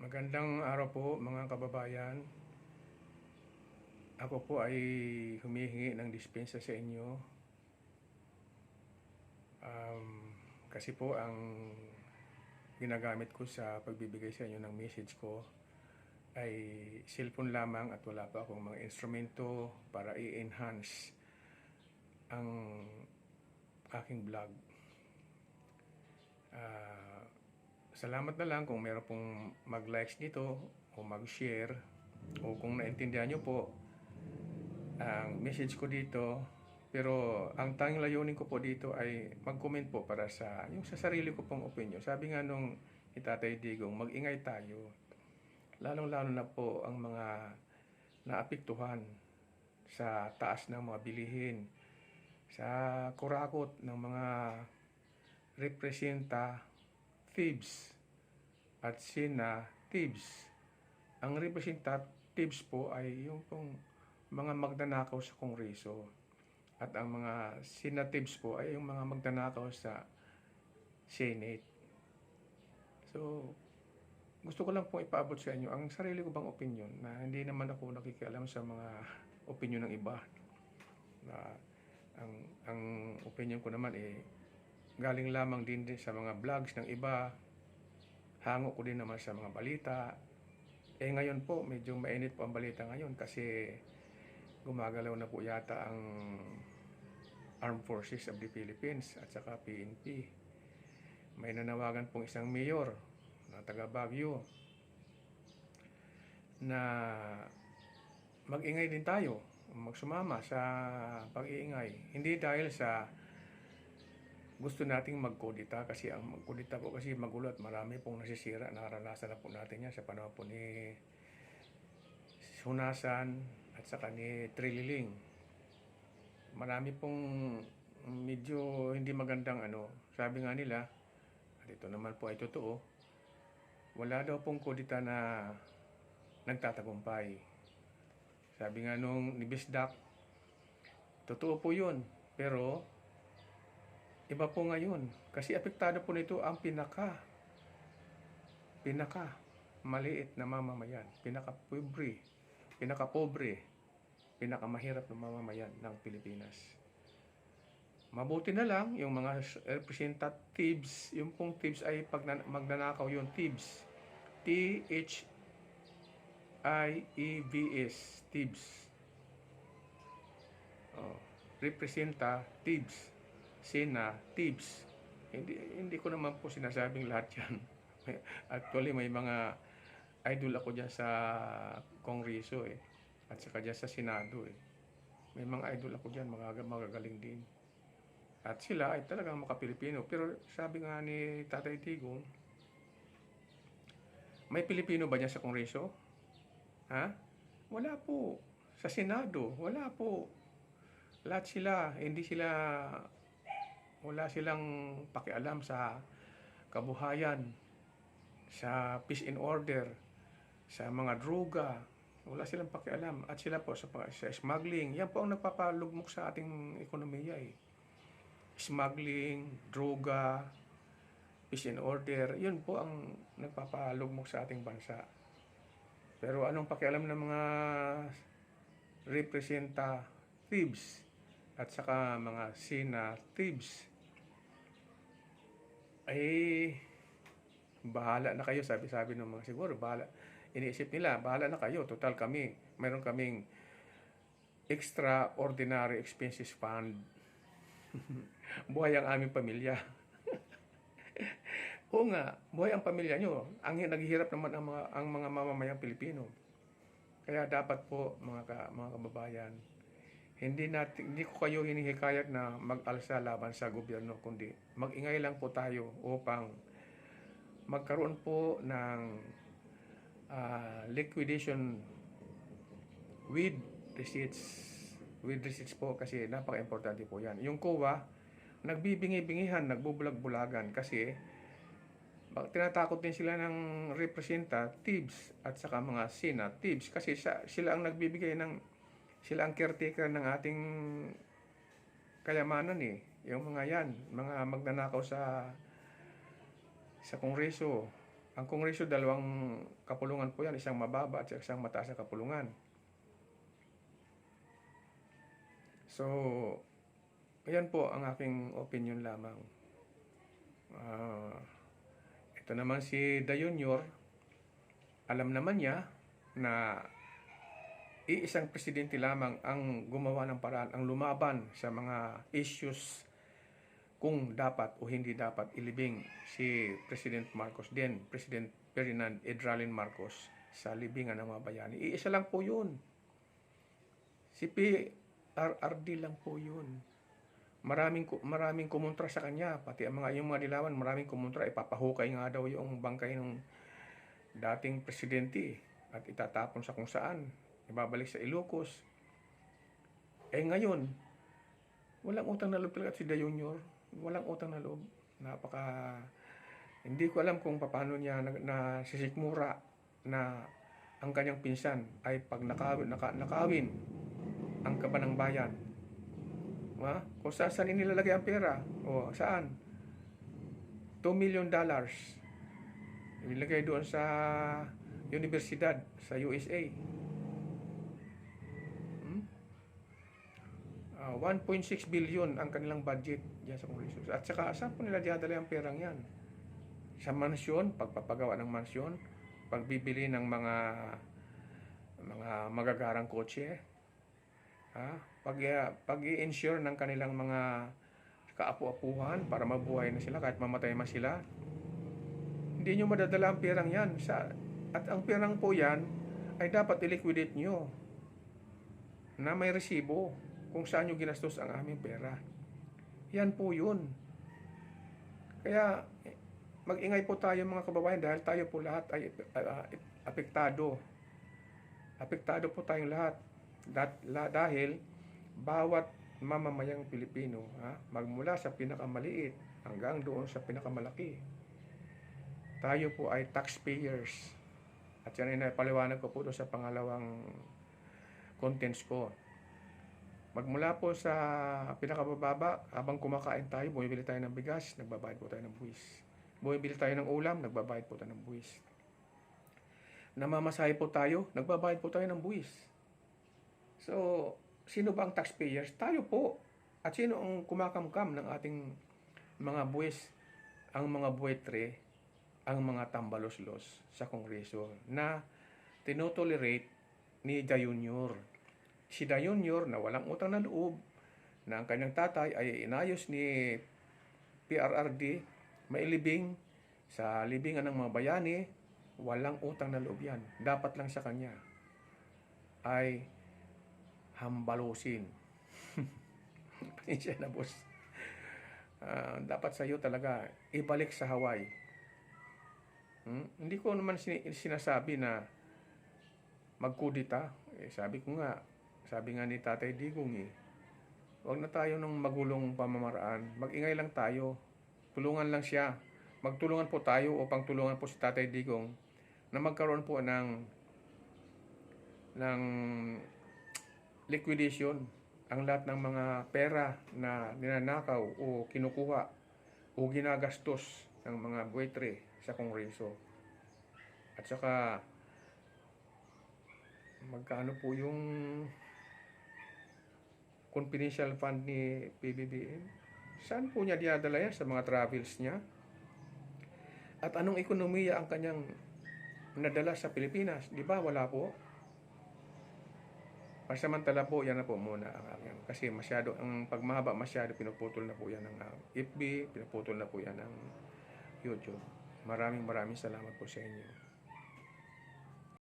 Magandang araw po mga kababayan. Ako po ay humihingi ng dispensa sa inyo. Kasi po ang ginagamit ko sa pagbibigay sa inyo ng message ko ay cellphone lamang at wala pa akong mga instrumento para i-enhance ang aking vlog. Salamat na lang kung meron pong mag-likes dito o mag-share, o kung naintindihan nyo po ang message ko dito. Pero ang tanging layunin ko po dito ay mag-comment po para sa yung sa sarili ko pong opinion. Sabi nga nung Tatay Digong, mag-ingay tayo. Lalong-lalo na po ang mga naapektuhan sa taas ng mga bilihin, sa kurakot ng mga representatives at senators. Ang representatives po ay yung pong mga magnanakaw sa Kongreso, at ang mga senators po ay yung mga magnanakaw sa Senate. So, gusto ko lang pong ipaabot sa inyo ang sarili ko bang opinion, na hindi naman ako nakikialam sa mga opinion ng iba. Na ang opinion ko naman galing lamang din sa mga vlogs ng iba. Hango ko din naman sa mga balita. Ngayon po, medyo mainit po ang balita ngayon kasi gumagalaw na po yata ang Armed Forces of the Philippines at saka PNP. May nanawagan pong isang mayor na taga Baguio na mag-ingay din tayo, magsumama sa pag-iingay. Hindi dahil sa gusto nating magkudita, kasi ang magkudita po kasi magulo at marami pong nasisira. Naranasan na po natin yan sa panahon po ni Hunasan at saka ni Trililing. Marami pong medyo hindi magandang sabi nga nila, at ito naman po ay totoo, wala daw pong kudita na nagtatagumpay. Sabi nga nung ni Bisdak, totoo po yun, pero iba po ngayon, kasi apektado po nito ang pinaka maliit na mamamayan, pinaka-pobre, pinakamahirap na mamamayan ng Pilipinas. Mabuti na lang yung mga representatives, yung pong thieves ay pag magnanakaw yung thieves, T-H-I-E-V-S, thieves. Representatives, senators. Hindi ko naman po sinasabing lahat yan. Actually, may mga idol ako dyan sa Kongreso at saka dyan sa Senado May mga idol ako dyan, magagaling din. At sila ay talagang maka-Pilipino. Pero sabi nga ni Tatay Digong, may Pilipino ba dyan sa Kongreso? Ha? Wala po. Sa Senado, wala po. Lahat sila, wala silang pakialam sa kabuhayan, sa peace and order, sa mga droga. Wala silang pakialam. At sila po sa smuggling. Yan po ang nagpapalugmok sa ating ekonomiya Smuggling, droga, peace and order. Yun po ang nagpapalugmok sa ating bansa. Pero anong pakialam ng mga representatives at saka mga senators? Bahala na kayo, sabi ng mga siguro, iniisip nila, bahala na kayo, total mayroon kaming extraordinary expenses fund. Buhay ang aming pamilya. Oo nga, buhay ang pamilya nyo. Ang naghihirap naman ang mga mamamayang Pilipino. Kaya dapat po mga kababayan, hindi ko kayo hinihikayat na mag-alsa laban sa gobyerno, kundi mag-ingay lang po tayo upang magkaroon po ng liquidation with receipts po, kasi napaka-importante po yan. Yung COA, nagbibingi-bingihan, nagbubulag-bulagan kasi tinatakot din sila ng representatives at saka mga senators, kasi sila ang nagbibigay sila ang caretaker ng ating kayamanan Yung mga yan, mga magnanakaw sa Kongreso Ang Kongreso, dalawang kapulungan po yan, isang mababa at isang mataas na kapulungan. So, ayan po ang aking opinion lamang. Ito naman si Da Junior, alam naman niya na iisang presidente lamang ang gumawa ng paraan, ang lumaban sa mga issues kung dapat o hindi dapat ilibing si President Marcos din, President Ferdinand Edralin Marcos sa libingan ng mga bayani. Iisa lang po yun. Si PRRD lang po yun. Maraming kumontra sa kanya, pati yung mga dilawan, maraming kumontra, ipapahukay nga daw yung bangkay ng dating presidente at itatapon sa kung saan, ibabalik sa Ilocos. Ngayon, walang utang na loob talaga si Da Junior. Walang utang na loob. Hindi ko alam kung paano niya nasisikmura na ang kanyang pinsan ay pag nakawin ang kaban ng bayan. Kung saan inilalagay ang pera? O saan? $2 million. Ilagay doon sa universidad sa USA. 1.6 billion ang kanilang budget diyan sa Kongreso. At saka saan po nila dinadala ang perang yan? Sa mansyon, pagpapagawa ng mansyon, pagbibili ng mga magagarang kotse, pag-i-insure ng kanilang mga kaapu-apuhan para mabuhay na sila kahit mamatay man sila. Hindi nyo madadala ang perang yan. At ang perang po yan ay dapat i-liquidate nyo na may resibo kung saan nyo ginastos ang aming pera. Yan po yun. Kaya mag-ingay po tayo mga kababayan dahil tayo po lahat ay apektado. Apektado po tayong lahat. Dahil bawat mamamayang Pilipino, magmula sa pinakamaliit hanggang doon sa pinakamalaki, tayo po ay taxpayers. At yan ay napaliwanag ko po doon sa pangalawang contents ko. Magmula po sa pinakabababa, habang kumakain tayo, bumibili tayo ng bigas, nagbabayad po tayo ng buwis. Bumibili tayo ng ulam, nagbabayad po tayo ng buwis. Namamasahe po tayo, nagbabayad po tayo ng buwis. So, sino ba ang taxpayers? Tayo po. At sino ang kumakamkam ng ating mga buwis? Ang mga buwetre, ang mga tambaloslos sa Kongreso na tinotolerate ni Da Junior. Si Da Junior na walang utang na loob, na ang kanyang tatay ay inayos ni PRRD, mailibing sa libingan ng mga bayani, walang utang na loob yan. Dapat lang sa kanya ay hambalusin. Pasensya na, boss. Dapat sa iyo talaga ibalik sa Hawaii. Hindi ko naman sinasabi na magkudita. Sabi nga ni Tatay Digong, huwag na tayo ng magulong pamamaraan. Mag-ingay lang tayo. Tulungan lang siya. Magtulungan po tayo upang tulungan po si Tatay Digong na magkaroon po ng liquidation ang lahat ng mga pera na ninanakaw o kinukuha o ginagastos ng mga buwetre sa Kongreso. At saka magkano po yung confidential fund ni PBBM? Saan po niya dinadala yan? Sa mga travels niya? At anong ekonomiya ang kanyang nadala sa Pilipinas? Di ba? Wala po. Pasamantala po, yan na po muna ang aking. Kasi masyado, ang pagmahaba masyado, pinuputol na po yan ng FB, pinuputol na po yan ng YouTube. Maraming salamat po sa inyo.